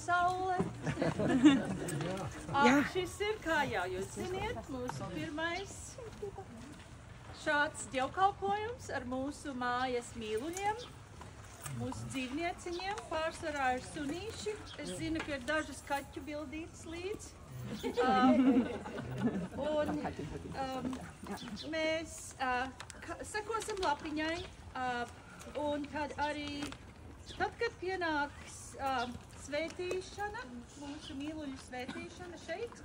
pasaule. Šis ir, kā jau jūs ziniet, mūsu pirmais šāds dievkalpojums ar mūsu mājas mīluļiem, mūsu dzīvnieciņiem. Pārsvarā ir sunīši. Es zinu, ka ir dažas kaķu bildītas līdz. Mēs sekosim lapiņai, un tad arī, tad, kad pienāks svētīšana, mūsu mīluļu svētīšana šeit,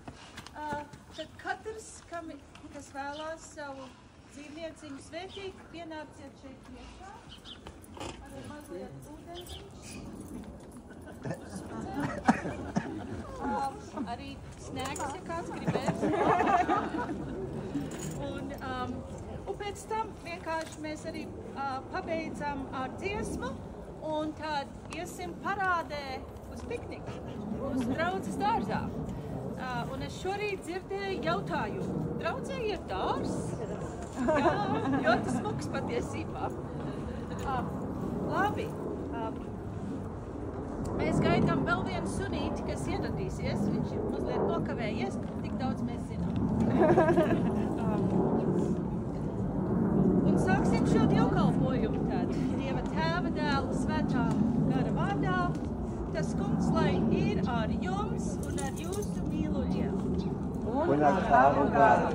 tad katrs, kas vēlās savu dzīvnieciņu svētīt, pienāciet šeit iekšā, arī mazliet ūdeniņš. Arī snēks, ja kāds gribēs. Un pēc tam vienkārši mēs arī pabeidzam ar dziesmu, un tad iesim parādē uz pikniku, uz draudzes dārzā. Un es šorīt dzirdēju jautājumu. Draudzē ir dārs? Jā, ļoti smuks patiesībā. Labi. Mēs gaidām vēl vienu sunīti, kas ieradīsies. Viņš ir mazliet nokavējies, tik daudz mēs zinām. Un sāksim šo dievkalpojumu tad. Dieva Tēva, Dēla, Svētā gara vārdā. Tas kungs, lai ir ar jums un ar jūsu mīluļiem. Un ar tavu garu.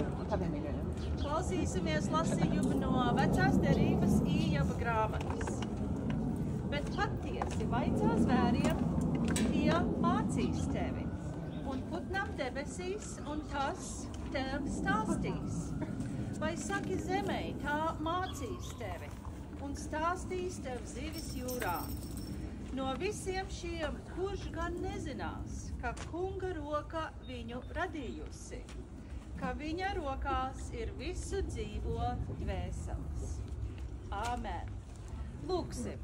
Klausīsimies lasījumu no Vecās derības Ījaba grāmatas. Bet patiesi vaicā zvēriem, tie mācīs tevi, un putnam debesīs, un tas tev stāstīs. Vai saki zemei, tā mācīs tevi, un stāstīs tev zivis jūrā. No visiem šiem, kurš gan nezinās, ka kunga roka viņu radījusi, ka viņa rokās ir visu dzīvo dvēseles. Āmen. Lūksim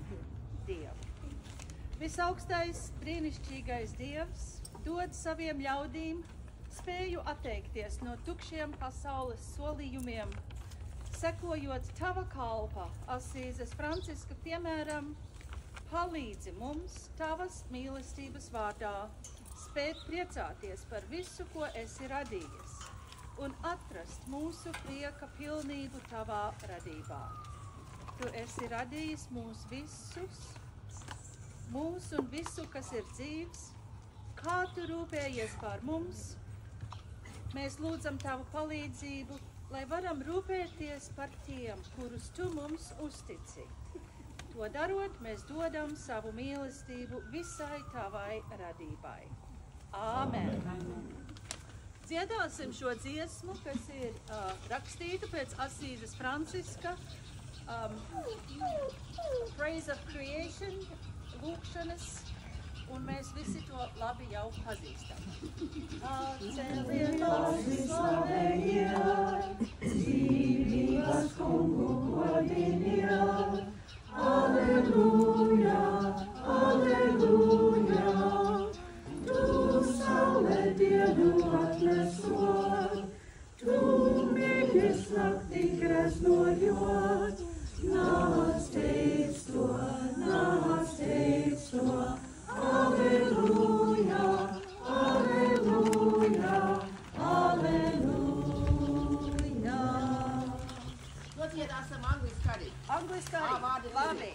Dievu. Visaugstais, brīnišķīgais Dievs dod saviem ļaudīm spēju atteikties no tukšiem pasaules solījumiem, sekojot tava kalpa, Asīzes Franciska piemēram, palīdzi mums tavas mīlestības vārdā spēt priecāties par visu, ko esi radījis, un atrast mūsu prieka pilnību tavā radībā. Tu esi radījis mūs un visu, kas ir dzīvs, kā tu rūpējies par mums. Mēs lūdzam tavu palīdzību, lai varam rūpēties par tiem, kurus tu mums uztici. To darot, mēs dodam savu mīlestību visai tavai radībai. Āmen! Dziedāsim šo dziesmu, kas ir rakstīta pēc Asīzes Franciska, Praise of Creation, lūkšanas, un mēs visi to labi jau pazīstam. Atceliet slavējiet, dzīvības kungu godiniet. Alleluja, alleluja, tu saule dienu atnesot, tu mīļas naktī greznojot. Nāc teic to, alleluja, alleluja, alleluja. Nodziedāsim angliski. Labi.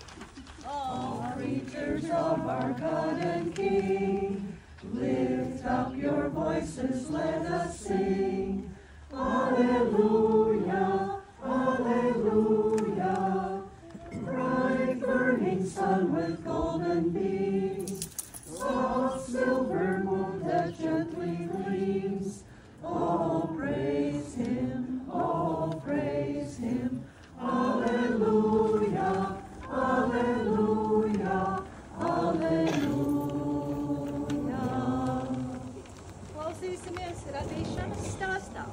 All creatures of our God and King, lift up your voices, let us sing. Alleluia, alleluia. Bright burning sun with golden beams, soft silver moon that gently gleams. Oh, praise him, oh, praise him. Alleluia, alleluia, alleluia. Klausīsimies radīšanas stāstā.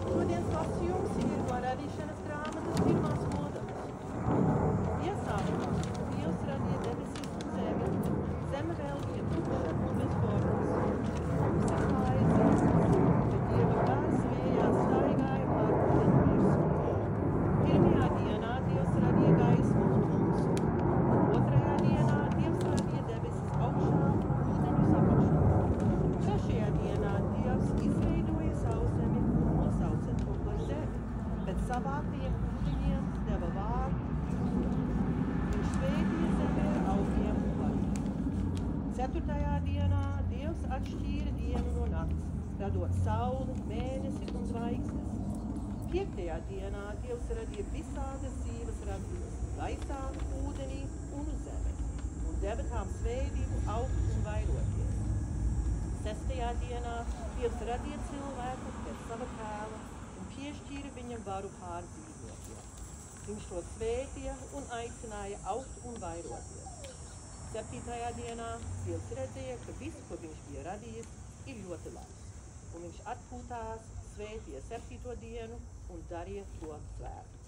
Šodienas lasījums ir no radīšanas grāmatas 1. nodaļas. savāktajiem ūdeņiem deva vārdu. Viņš svētīja zemi ar augiem un bariem. 4. dienā Dievs atšķīra dienu no nakts, radot sauli, mēnesi un zvaigznes. 5. dienā Dievs radīja visādas dzīves radības gaisā, ūdenī un uz zemes, un deva tām svētību augt un vairoties. 6. dienā Dievs radīja cilvēku pēc sava tēla un piešķīra viņam varu pār dzīvotiem. Viņš to svētīja un aicināja augt un vairoties. 7. dienā Dievs redzēja, ka viss, ko viņš bija radījis, ir ļoti labs, un viņš atpūtās, svētīja 7. dienu un darīja to svētku.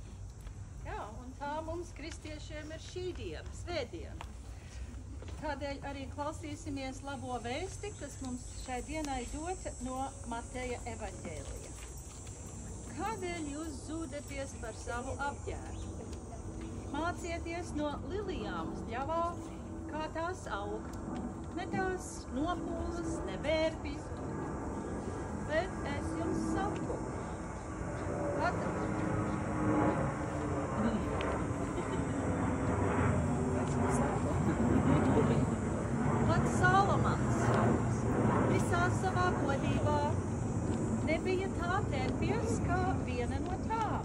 Jā, un tā mums kristiešiem ir šī diena, svētdiena. Tādēļ arī klausīsimies labo vēsti, kas mums šai dienai dota no Mateja evaņģēlija. Kādēļ jūs zūdaties par savu apģērbu? Mācieties no lilijām šļavā, kā tās aug. Ne tās nopūlas, ne vērpjas, bet es jums saku. Pat Salomons visā savā godībā nebija tā terpies kā viena no tām.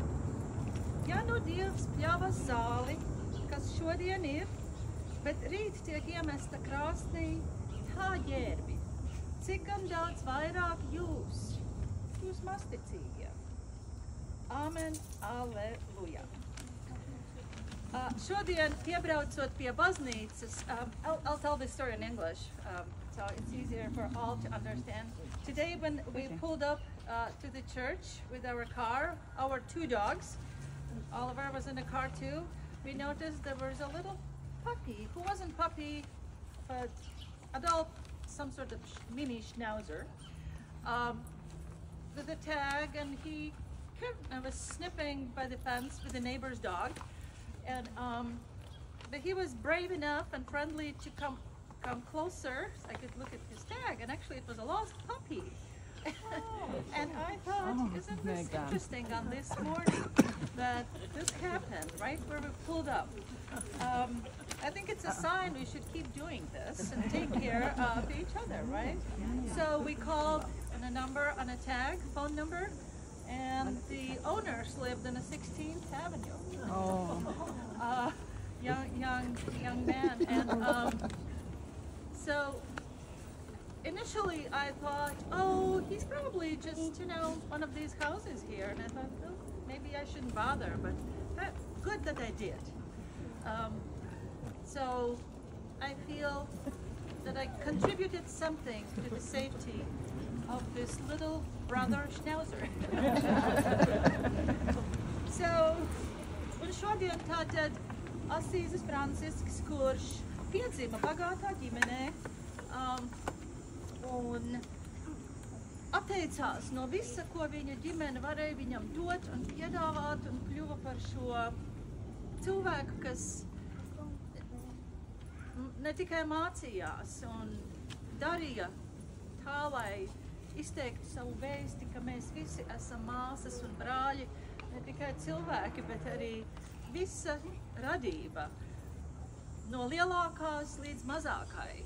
Ja nu Dievs pļāva zāli, kas šodien ir, bet rīt tiek iemesta krāsnī, tā ģērbi, cik gan daudz vairāk jūs masticīgie. Amen, aleluja. Šodien piebraucot pie baznīcas, I'll tell this story in English, so it's easier for all to understand. Today when we pulled up to the church with our car, our 2 dogs, Oliver was in the car too, we noticed there was a little puppy, who wasn't puppy, but adult, some sort of mini schnauzer, with a tag, and he was sniffing by the fence with the neighbor's dog, and but he was brave enough and friendly to come closer so I could look at his tag, and actually it was a lost puppy. And I thought, isn't this interesting on this morning that this happened right where we pulled up? I think it's a sign we should keep doing this and take care of each other, right? So we called on a number on a tag, phone number, and the owners lived in a 16th Avenue. Young man, and so initially I thought, oh, he's probably just, one of these houses here, and I thought, oh, maybe I shouldn't bother, but good that I did. So I feel that I contributed something to the safety of this little brother Schnauzer. So, un šodien tātad Asīzes Francisks, kurš piedzima bagātā ģimenē, un atteicās no visa, ko viņa ģimene varēja viņam dot un piedāvāt, un kļuva par šo cilvēku, kas ne tikai mācījās un darīja tā, lai izteiktu savu vēsti, ka mēs visi esam māsas un brāļi, ne tikai cilvēki, bet arī visa radība, no lielākās līdz mazākai,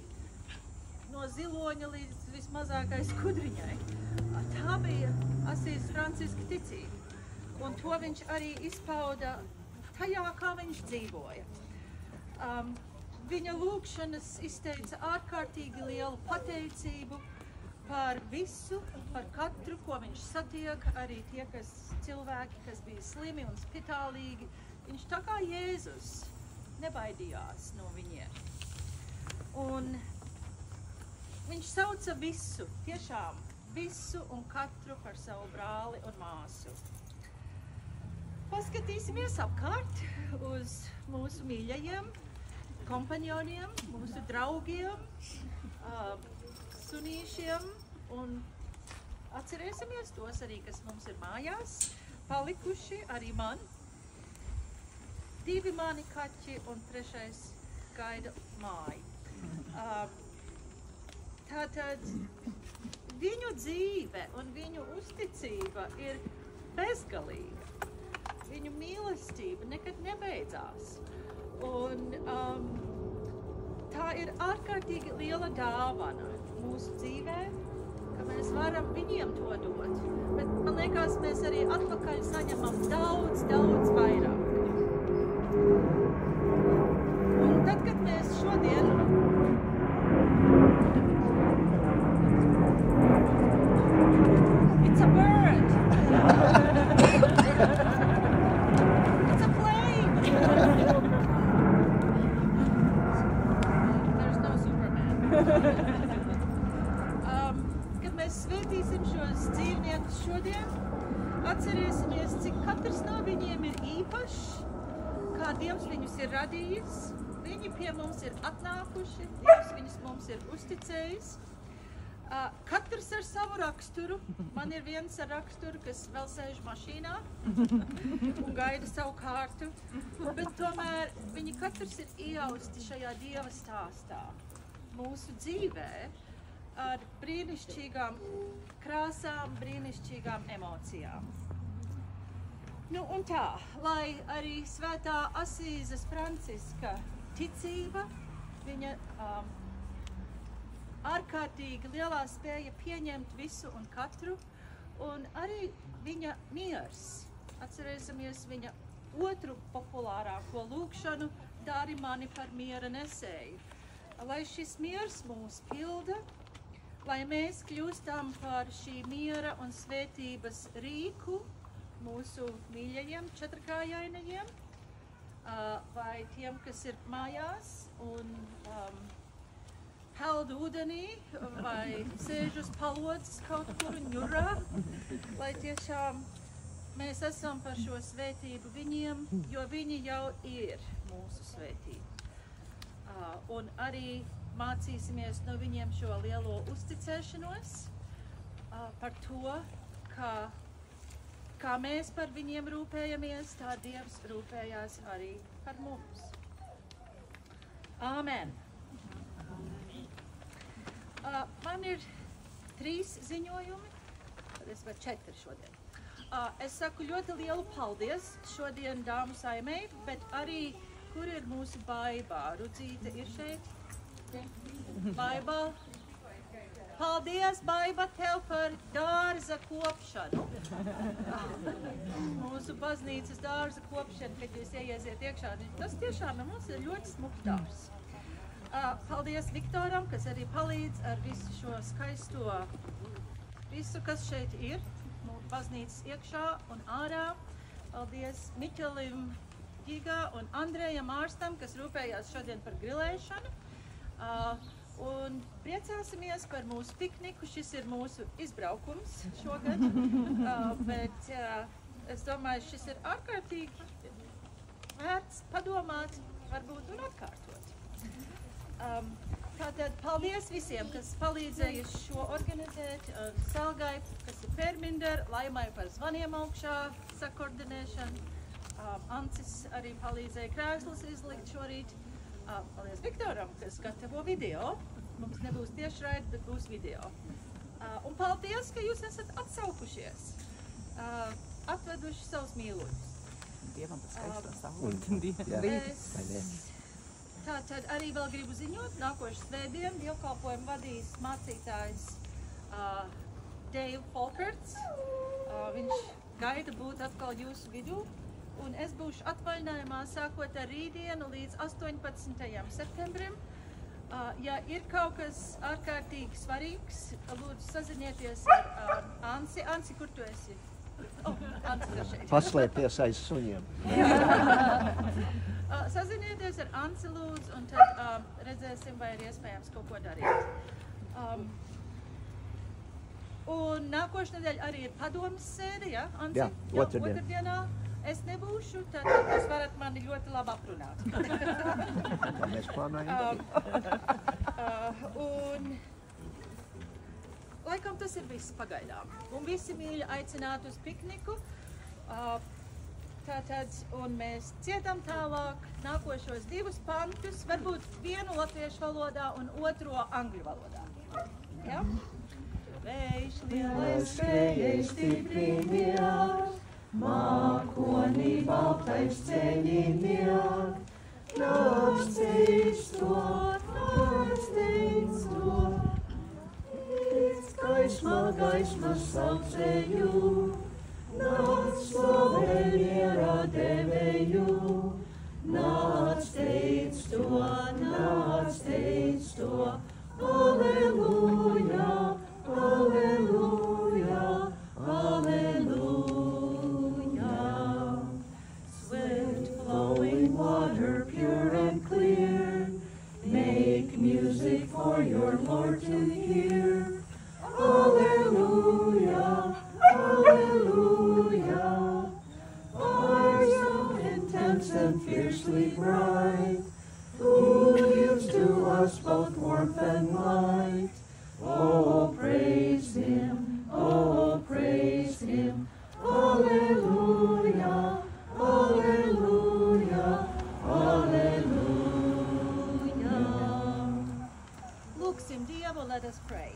no ziloņa līdz vismazākai skudriņai. Tā bija Asīzes Franciska ticība, un to viņš arī izpauda tajā, kā viņš dzīvoja. Viņa lūgšanas izteica ārkārtīgi lielu pateicību par visu, par katru, ko viņš satiek, arī tie, cilvēki, kas bija slimi un spitālīgi. Viņš tā kā Jēzus nebaidījās no viņiem. Un viņš sauca visu, tiešām visu un katru par savu brāli un māsu. Paskatīsimies apkārt uz mūsu mīļajiem kompanioniem, mūsu draugiem, sunīšiem, un atcerēsimies tos arī, kas mums ir mājās, palikuši arī man. 2 mani kaķi un 3. gaida māju. Tātad viņu dzīve un viņu uzticība ir bezgalīga. beidzās. Un tā ir ārkārtīgi liela dāvana mūsu dzīvē, ka mēs varam viņiem to dot. Bet man liekas, mēs arī atpakaļ saņemam daudz, daudz vairāk. Un tad, kad mēs šodien It's a bird! It's a plane! There's no Superman. Kad mēs svētīsim šos dzīvniekus šodien, atcerēsimies, cik katrs no viņiem ir īpašs, kā Dievs viņus ir radījis. Viņi pie mums ir atnākuši, Dievs viņus mums ir uzticējis. Katrs ar savu raksturu. Man ir viens ar raksturu, kas vēl sēž mašīnā un gaida savu kārtu. Bet tomēr viņi katrs ir iejausti šajā Dieva stāstā. Mūsu dzīvē ar brīnišķīgām krāsām, brīnišķīgām emocijām. Nu un tā, lai arī svētā Asīzes Franciska ticība, viņa ārkārtīgi lielā spēja pieņemt visu un katru, un arī viņa miers. Atcerēsimies viņa otru populārāko lūgšanu, dari mani par miera nesēju. Lai šis miers mūs pilda, lai mēs kļūstam par šī miera un svētības rīku mūsu mīļajiem četrkājainajiem, vai tiem, kas ir mājās un peld ūdenī vai sēž uz palodzes kaut kur ņurā, lai tiešām mēs esam par šo svētību viņiem, jo viņi jau ir mūsu svētība. Un arī mācīsimies no viņiem šo lielo uzticēšanos par to, kā mēs par viņiem rūpējamies, tā Dievs rūpējās arī par mums. Āmen! Man ir 3 ziņojumi, es varu 4 šodien. Es saku ļoti lielu paldies šodien dāmu saimei, bet arī, kur ir mūsu baibā? Rudzīte ir šeit? Baibā? Paldies, Baiba, tev par dārza kopšanu. Mūsu baznīcas dārza kopšana, kad jūs ieiesiet iekšā, tas tiešām mums ir ļoti smuks dārs. Paldies Viktoram, kas arī palīdz ar visu šo skaisto, visu, kas šeit ir, baznīcas iekšā un ārā. Paldies Miķelim Ģigā un Andrejam Ārstam, kas rūpējās šodien par grilēšanu. Un priecāsimies par mūsu pikniku. Šis ir mūsu izbraukums šogad, bet es domāju, šis ir ārkārtīgi vērts padomāt, varbūt un atkārtot. Tātad paldies visiem, kas palīdzējuši šo organizēt, Salgai, kas ir Perminder, Laimai par zvaniem augšā, sakoordinēšanu, Ancis arī palīdzēja krēslus izlikt šorīt, paldies Viktoram, kas gatavo video, mums nebūs tiešraidi, bet būs video. Un paldies, ka jūs esat atsaukušies, atveduši savus mīluļus. Dievam par skaisto savu. Tātad arī vēl gribu ziņot, nākošu svētdienu dievkalpojumu vadīs mācītājs Dave Folkerts. Viņš gaida būt atkal jūsu vidū. Un es būšu atvaļinājumā sākot ar rītdienu līdz 18. septembrim. Ja ir kaut kas ārkārtīgi svarīgs, lūdzu sazinieties ar Ansi. Ansi, kur tu esi? Ansi ir šeit. Paslēpties aiz suņiem. Sazinieties ar Ansi lūdzu, un tad redzēsim, vai ir iespējams kaut ko darīt. Un nākošu nedēļu arī ir padomas sēde, ja, Ansi? Jā, otrdienā. Es nebūšu, tad jūs varat mani ļoti labi aprunāt. Tā mēs plānojam. Un laikam tas ir viss pagaidām. Un visi mīļi aicināt uz pikniku. Tātad, un mēs ciedam tālāk nākošos 2 pantus, varbūt vienu latviešu valodā un otro angļu valodā. Ja? Vējš lielais, vējš stipri mīļās, Mākonī baltais ceļiniek, nāc teic to, Līdz gaisma saucēju, nāc slavē miera devēju, nāc teic to, Alleluja, Alleluja, Alleluja. Swift flowing water, pure and clear, make music for your Lord to hear. Alleluia, Alleluia. Are so intense and fiercely bright, who gives to us both warmth and light. Oh, praise Him, oh, praise Him. Alleluia, Alleluia, Alleluia. Lūksim Dievu, let us pray.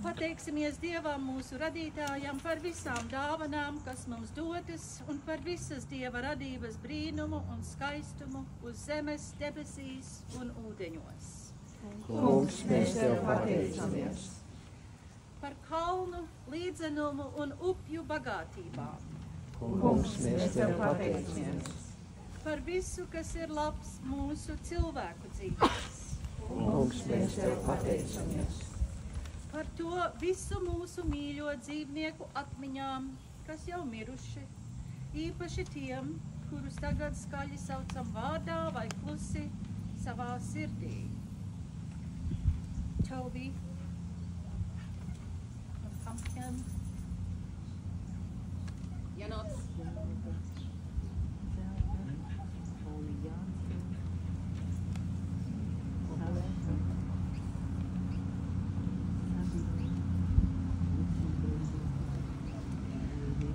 Pateiksimies Dievam, mūsu radītājam, par visām dāvanām, kas mums dotas, un par visas Dieva radības brīnumu un skaistumu uz zemes, debesīs un ūdeņos. Kungs, mēs Tev pateicamies. Par kalnu, līdzenumu un upju bagātībām. Kungs, mēs Tev pateicamies. Par visu, kas ir labs mūsu cilvēku dzīvēs. Kungs, mēs Tev pateicamies. Par to visu mūsu mīļo dzīvnieku atmiņām, kas jau miruši, īpaši tiem, kurus tagad skaļi saucam vārdā vai klusi savā sirdī. Toby un Pumpkin. Janots.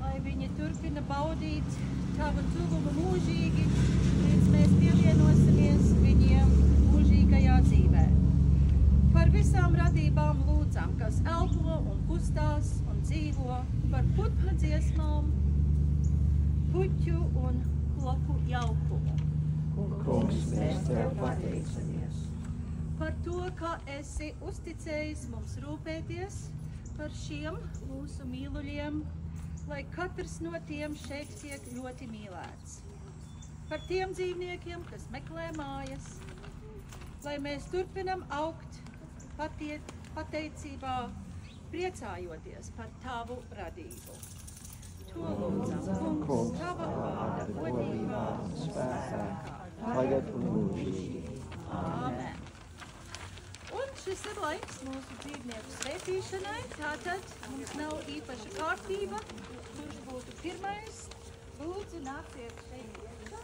Lai viņi turpina baudīt Tavu tuvumu mūžīgi, līdz mēs pievienosimies viņiem mūžīgajā dzīvē. Par visām radībām lūdzam, kas elpo un kustās un dzīvo, par putnu dziesmām, puķu un koku jaukumu. Kungs, mēs Tev pateicamies. Par to, ka esi uzticējis mums rūpēties par šiem mūsu mīluļiem, lai katrs no tiem šeit tiek ļoti mīlēts. Par tiem dzīvniekiem, kas meklē mājas, lai mēs turpinam augt pateicībā, priecājoties par Tavu radību. To lūdzam, Kungs, Tava vārda godībā un spēkā, Tagad un mūžīgi. Āmen. Un šis ir laiks mūsu dzīvnieku svētīšanai, tātad mums nav īpaša kārtība, kurš būtu pirmais. Lūdzu, nāciet šeit iekšā.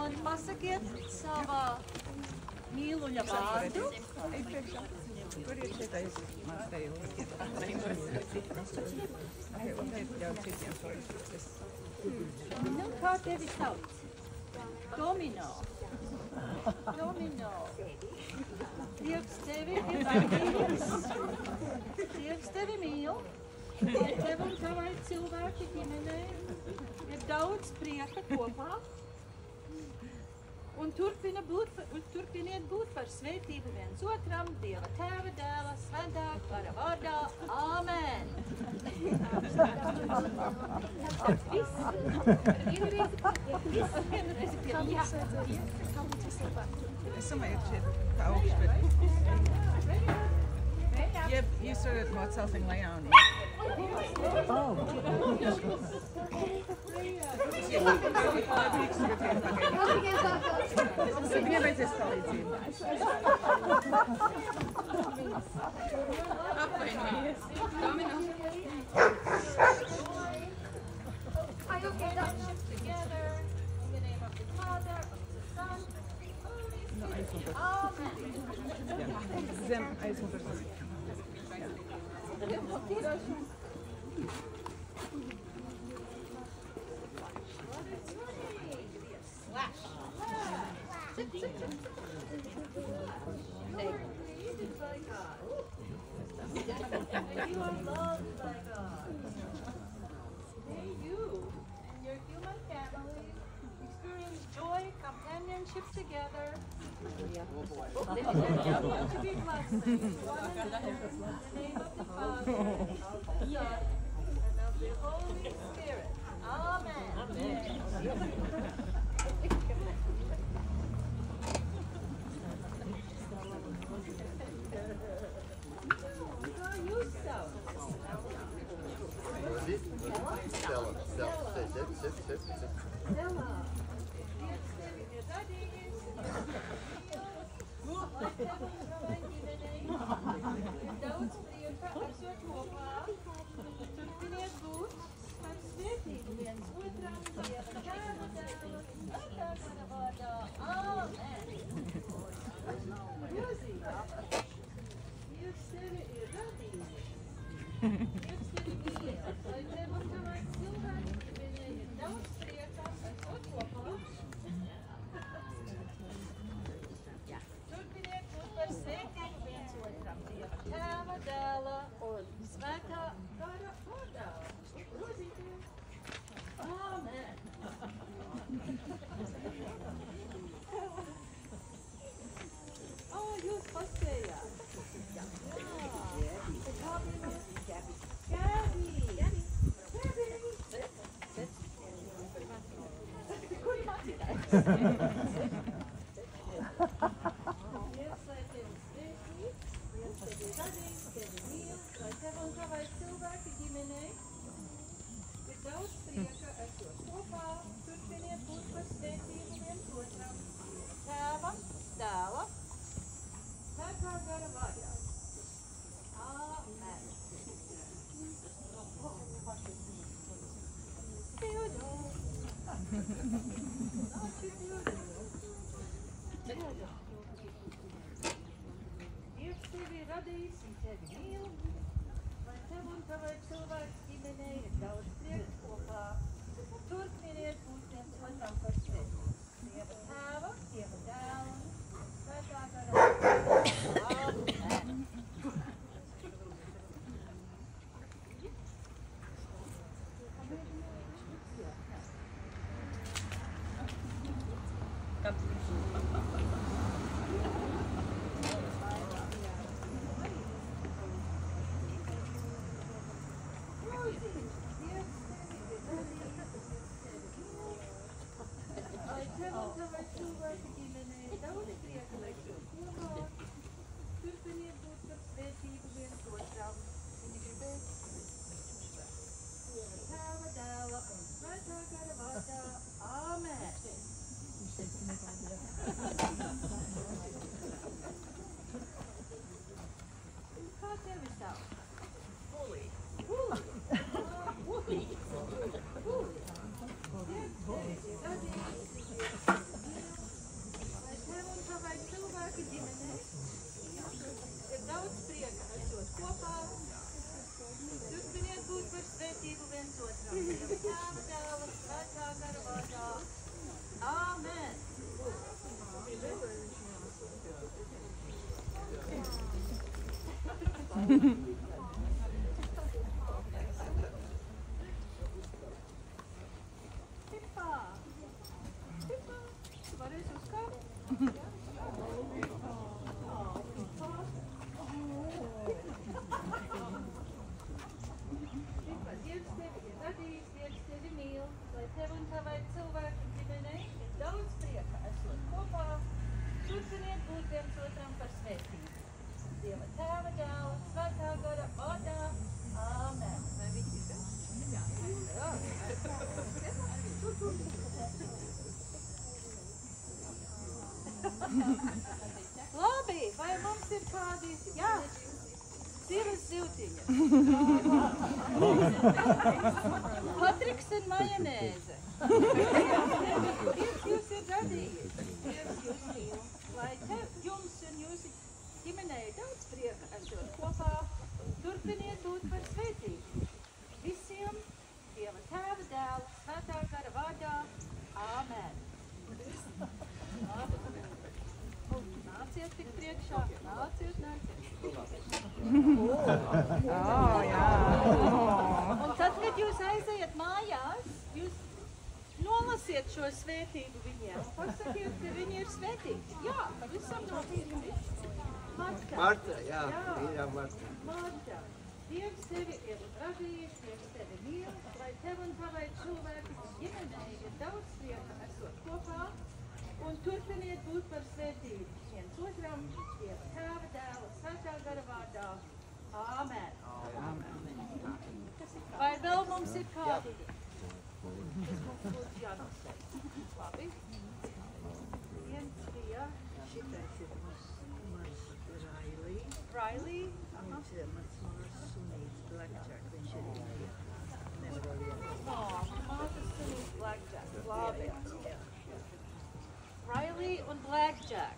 Un pasakiet savā mīluļa vārdu. Kur ir šitais Mateja? Un te jau citiem soļus. Nu, kā tevi sauc? Domino. Domino. Dievs tevi ir radījis. Dievs tevi mīl. Tev un tavai cilvēki ģimenei ir daudz prieka kopā. Un turpiniet būt par svētību viens otram, Dieva Tēva, Dēla, Svētā gara vārdā. Āmen! Es domāju, ka šeit tā augšpēc. Jeb, jūs varat kaut celsim lejā un iet. Viņam vajadzēs palīdzību. Apvainojies. Domino. Zem aizmugures. And you are loved by God. May you and your human family experience joy, companionship together. To be blessings, one another, in the name of the Father, of the Son, and of the Holy Spirit. Amen. Labi, vai mums ir kādi divas zivtiņas? Patriks un majonēze. Dievs jūs ir radījis. Dievs jūs mīl. Lai tev, jums un jūsu ģimenei daudz prieka esot kopā. Turpiniet būt par svētību. Visiem Dieva Tēva, Dēla, Svētā gara vārdā. Āmen. Nāciet tik priekšā. Nāciet. Oh, jā. Un tad, kad jūs aiziet mājās, jūs nolasiet šo svētību viņiem. Pasakiet, ka viņi ir svētīgi. Jā, pavisam nopietni. Marta, jā, mīļā Marta. Marta, Dievs tevi ir radījis, Dievs tevi mīl, lai tev un tavai cilvēku ģimenei ir daudz prieka esot kopā un turpiniet būt par svētību viens otram, Dieva Tēva, Dēla, Svētā gara vārdā. Āmen. Vai vēl mums ir kādi? Kas mums būtu jānosaka? Labi. Viens bija. Šitais ir mans Railī. Railī. Viņš ir mans māsas sunīts Blackjack. Viņš ir nevar Mātes sunīts Blackjack. Labi. Railī un Blackjack.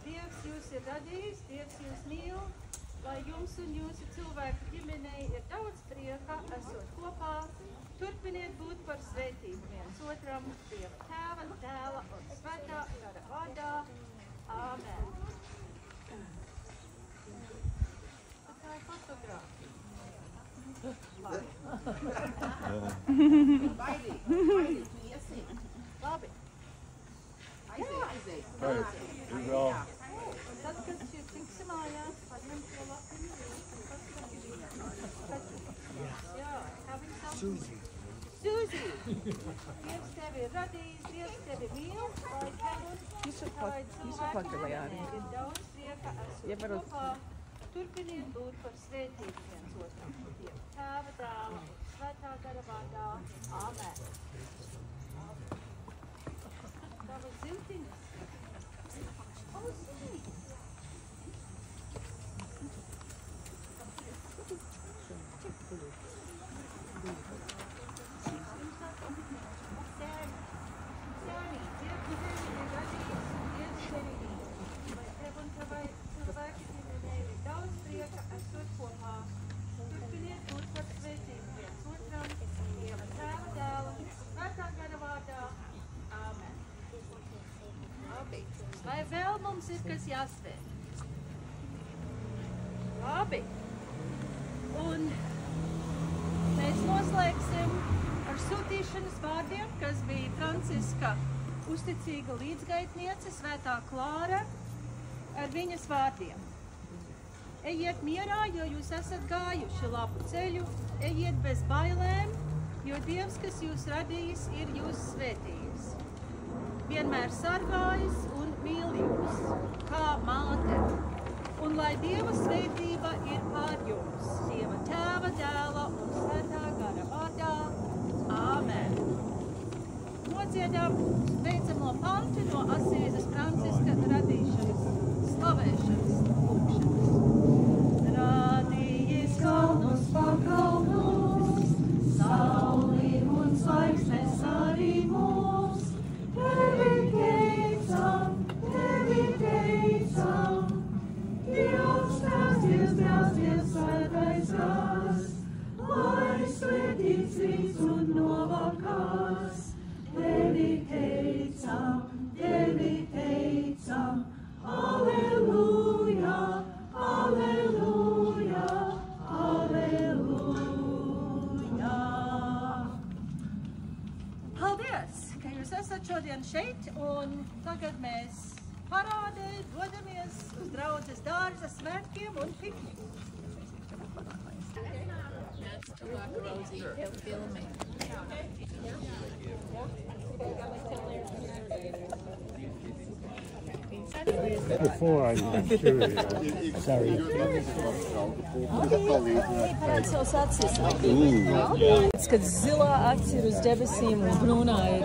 Dievs jūs ir radījis, Dievs jūs mīl, lai jums un jūsu cilvēku ģimenei ir daudz prieka, esot kopā. Turpiniet būt par svētību viens otram, Dieva Tēva, Dēla un Svētā gara vārdā. Āmen. Tā ir fotogrāfija. Labi. Labi. Tad, kad jūs tiksim mājās, paņem to lapiņu. Jā, kā viņa sauc? Suzy. Dievs tevi ir radījis, Dievs tevi mīl, lai tev un tavai cilvēku ģimenei ir daudz prieka esot kopā. Turpiniet būt par svētību viens otram. Dieva Tēva, Dēla un Svētā gara vārdā. Āmen. Tavas ziltiņas. Vai vēl mums ir kas jāsvēt? Labi. Un mēs noslēgsim ar sūtīšanas vārdiem, kas bija Franciska uzticīga līdzgaitniece, Svētā Klāra, ar viņas vārdiem. Ejiet mierā, jo jūs esat gājuši labu ceļu, ejiet bez bailēm, jo Dievs, kas jūs radījis, ir jūs svētījis. Vienmēr sargājis un mīl jūs, kā māte. Un lai Dieva svētība ir pār jums, Dieva Tēva, Dēla un Svētā gara vārdā. Āmen. Nodziedām beidzamo pantu no Asīzes Franciska radīšanas, slavēšanas lūkšanas. Radījis kalnus pakalnus, sauli un zvaigznes arī mūs. Tevi teicam, Dievs, Dievs, svētais gars, lai svētīts rīts un novakars. Tevi teicam, Alleluja, Alleluja, Alleluja. Paldies, ka jūs esat šodien šeit, un tagad mēs parādē dodamies uz draudzes dārza svētkiem un pikniku. Before I'm curious. Sorry. Parād savus acis. Kad zilā acis ir uz debesīm un brūnā ir.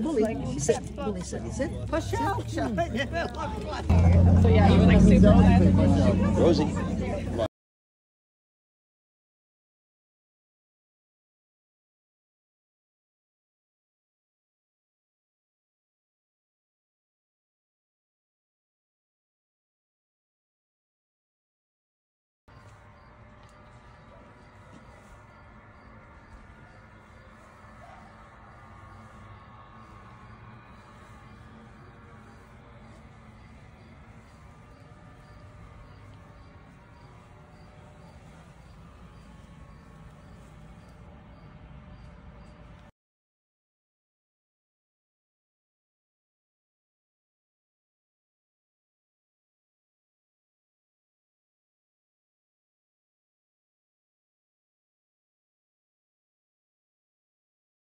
Bully, sit. So yeah, you were like super glad. Rosie.